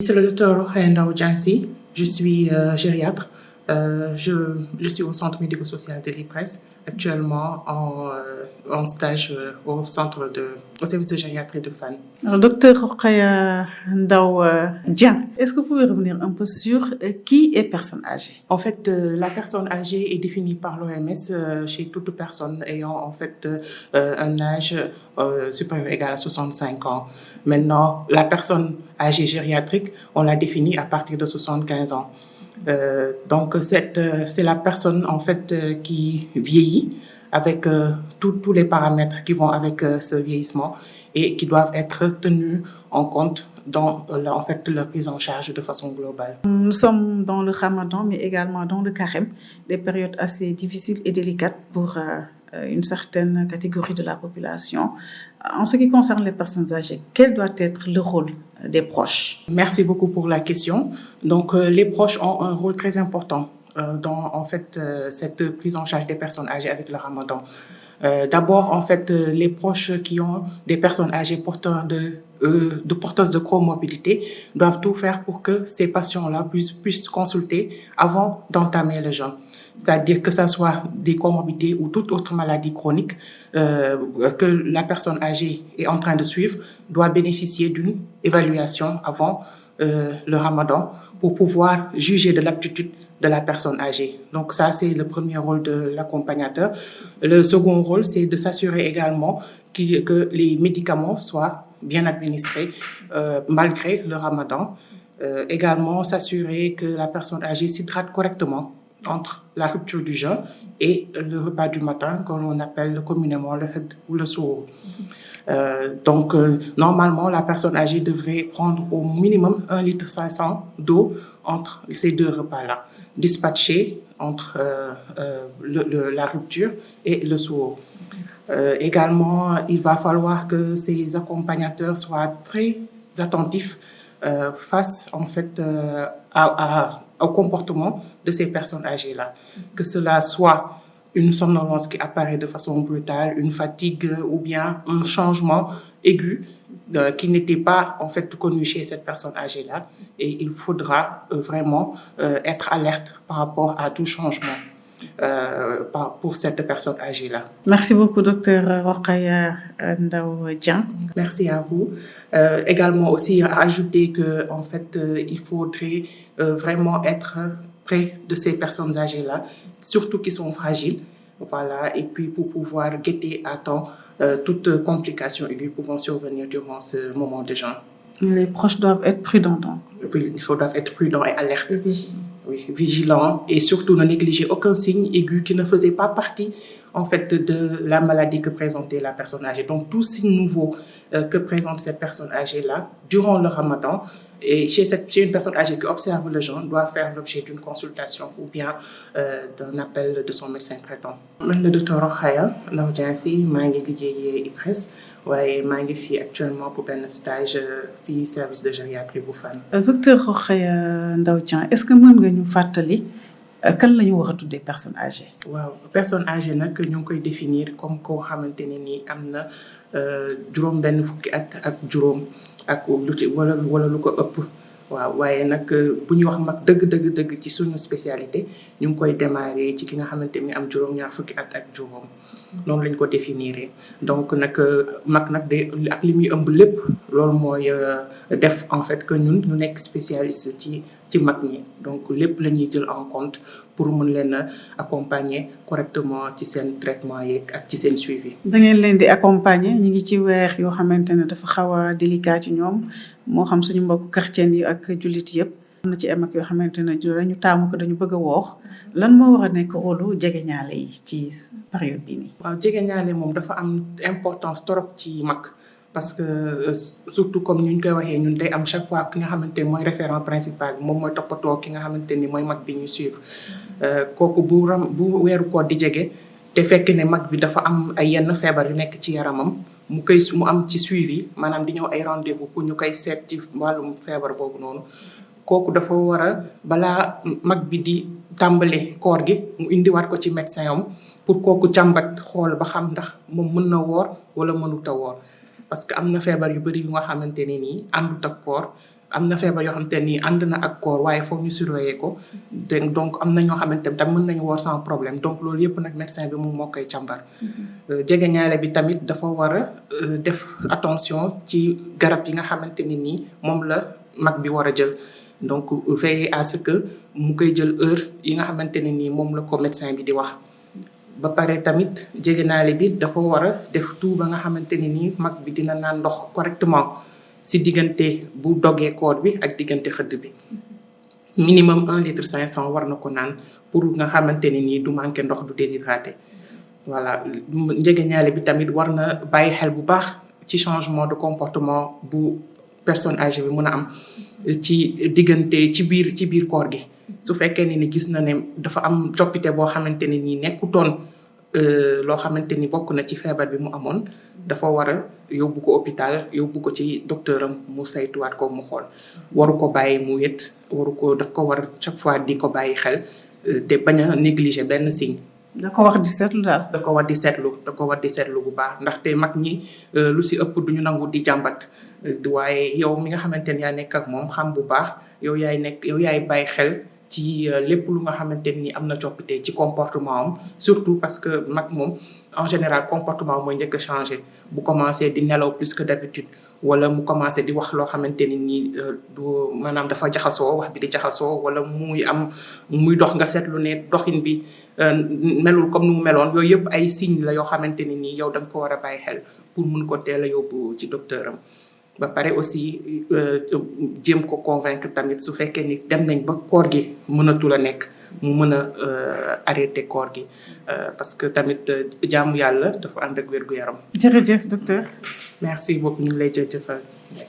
C'est le docteur Rokhaya Ndao Diansy. Je suis gériatre. Je suis au centre médico-social de l'IPRES, actuellement en stage au service de gériatrie de Fann. Alors, docteur Rokhaya Ndao Dian, est-ce que vous pouvez revenir un peu sur qui est personne âgée? En fait, la personne âgée est définie par l'OMS chez toute personne ayant en fait un âge supérieur ou égal à 65 ans. Maintenant, la personne âgée gériatrique, on l'a définie à partir de 75 ans. Donc, c'est la personne en fait qui vieillit avec tous les paramètres qui vont avec ce vieillissement et qui doivent être tenus en compte dans en fait leur prise en charge de façon globale. Nous sommes dans le Ramadan, mais également dans le Carême, des périodes assez difficiles et délicates pour une certaine catégorie de la population. En ce qui concerne les personnes âgées, quel doit être le rôle des proches? Merci beaucoup pour la question. Donc, les proches ont un rôle très important dans en fait cette prise en charge des personnes âgées avec le Ramadan. D'abord, en fait, les proches qui ont des personnes âgées porteuses de comorbidité doivent tout faire pour que ces patients-là puissent consulter avant d'entamer le jeûne. C'est-à-dire que ça soit des comorbidités ou toute autre maladie chronique que la personne âgée est en train de suivre doit bénéficier d'une évaluation avant le Ramadan pour pouvoir juger de l'aptitude de la personne âgée. Donc ça, c'est le premier rôle de l'accompagnateur. Le second rôle, c'est de s'assurer également que les médicaments soient bien administrés malgré le Ramadan. Également, s'assurer que la personne âgée s'hydrate correctement entre la rupture du jeûne et le repas du matin, que l'on appelle communément le had ou le sourd. Donc, normalement, la personne âgée devrait prendre au minimum 1,5 litre d'eau entre ces deux repas-là, dispatchés entre la rupture et le sourd. Également, il va falloir que ces accompagnateurs soient très attentifs face en fait au comportement de ces personnes âgées-là, que cela soit une somnolence qui apparaît de façon brutale, une fatigue ou bien un changement aigu qui n'était pas en fait connu chez cette personne âgée-là, et il faudra vraiment être alerte par rapport à tout changement pour cette personne âgée-là. Merci beaucoup, docteur Rokhaya Ndao Dian. Merci à vous. Également aussi à ajouter que en fait il faudrait vraiment être près de ces personnes âgées-là, surtout qui sont fragiles. Voilà, et puis pour pouvoir guetter à temps toute complication aiguë pouvant survenir durant ce moment de jeûne. Les proches doivent être prudents, donc. Oui, il faudra être prudent et alerte. Oui, vigilant et surtout ne négliger aucun signe aigu qui ne faisait pas partie en fait de la maladie que présentait la personne âgée. Donc tout signe nouveau que présente cette personne âgée-là durant le Ramadan et chez une personne âgée qui observe le jeûne doit faire l'objet d'une consultation ou bien d'un appel de son médecin traitant. Man le docteur Rokhaya Ndao Diansy maa ngi liggéeyee IPRES waaye maa ngi fii actuellement pour benn stage fii service de gériatrie bu Fann. Docteur Rokhaya Ndao Dian, est-ce que mën nga ñu fàttali kan la ñu war a tuddee personne âgée? waaw personne âgée nag ñu ngi koy définir comme koo xamante ne ni am na juróom benn fukki at ak juróom ak lu ci wala lu ko ëpp. waaw waaye nag bu ñuy wax mag dëgg ci suñu spécialité ñu ngi koy démarrer ci ki nga xamante ni am juróom-ñaar fukki at ak juróom noonu lañ ko définir. Donc nag mag nag day ak li muy ëmb lépp loolu mooy def en fait que ñun ñu nekk spécialiste ci mag ñi, donc lépp la ñuy jël en compte pour mën leen a accompagner correctement ci seen traitement yeeg ak ci seen suivi. da ngeen leen di accompagner ñu ngi ci weer yoo xamante ne dafa xaw a délicat ci ñoom moo xam suñu mbokku chrétien yi ak jullit yëpp. am na ci mag yoo xamante ne dañu taamu ko dañu bëgg a woox lan moo war a nekk rôle jegeñaale yi ci période bii nii. waaw jegeñaale moom dafa am importance trop ci mag. Parce que surtout comme ñu koy waxee ñun day am chaque fois ki nga xamante ni mooy référent principal moom mooy toppatoo ki nga xamante ni mooy mag bi ñu suivre kooku bu weeru koor di jege te fekk ne mag bi dafa am ay yenn feebar yu nekk ci yaramam mu am ci suivi maanaam di ñëw ay rendez-vous pour ñu koy seet ci wàllum feebar boobu noonu kooku dafa war a balaa mag bi di tàmbale koor gi mu indiwaat ko ci médecin am pour kooku càmbat xool ba xam ndax moom mën na woor wala mënut a woor. Parce que am na feebar yu bëri yu nga xamante ne nii àndut ak koor am na feebar yoo xamante ni ànd na ak koor waaye foog ñu surveiller ko donc am na ñoo xamante ni tam mën nañu woor sans problème donc loolu yëpp nag médecin bi moom moo koy càmbar. jegeñaale bi tamit dafa war a def attention ci garab yi nga xamante ni nii moom la mag bi war a jël donc veiller à ce que mu koy jël heure yi nga xamante ne nii moom la ko médecin bi di wax. ba pare tamit jegeñaale bi dafa war a def tout ba nga xamante ni nii mag bi dina naan ndox correctement si diggante bu dogee koor bi ak diggante xëdd bi minimum 1,5 litre war na ko naan pour nga xamante ni nii du manqué ndox du déshydraté. voilà jegeñaale bi tamit war na bàyyi xel bu baax ci changement de comportement bu personne âgée bi mën a am ci diggante ci biir koor gi. su fekkee ni gis na ne dafa am coppite boo xamante ne nii nekkutoon loo xamante ni bokk na ci feebar bi mu amoon dafa war a yóbbu ko hôpital yóbbu ko ci docteur am mu saytuwaat ko mu xool waru ko bàyyi mu wét daf ko war chaque fois di ko bàyyi xel te bañ a négliger benn signe. da ko wax di seetlu daal. da ko war di seetlu bu baax ndaxte mag ñi lu si ëpp duñu nangu di jàmbat waaye yow mi nga xamante ni yaa nekk ak moom xam bu baax yow yaay bàyyi xel ci lépp lu nga xamante ni am na coppite ci comportement am surtout parce que mag moom en général comportement mooy njëkk a changé bu commencé di nelaw plus que d'habitude wala mu commencé di wax loo xamante ni nii du maanaam dafa jaxasoo wax bi di jaxasoo wala muy dox nga seetlu ne doxin bi melul comme nu mu meloon yooyu yëpp ay signes la yoo xamante ni nii yow da nga ko war a bàyyi xel pour mun ko teel a yóbbu ci docteur am. ba pare aussi jéem ko convaincre tamit su fekkee ni dem nañ ba koor gi mënatul a nekk mu mën a arrêter koor gi parce que tamit jaamu yàlla dafa ànd ak wér-gu-yaram. jërëjëf docteur. merci beaucoup ñu ngi lay jërëjëfal.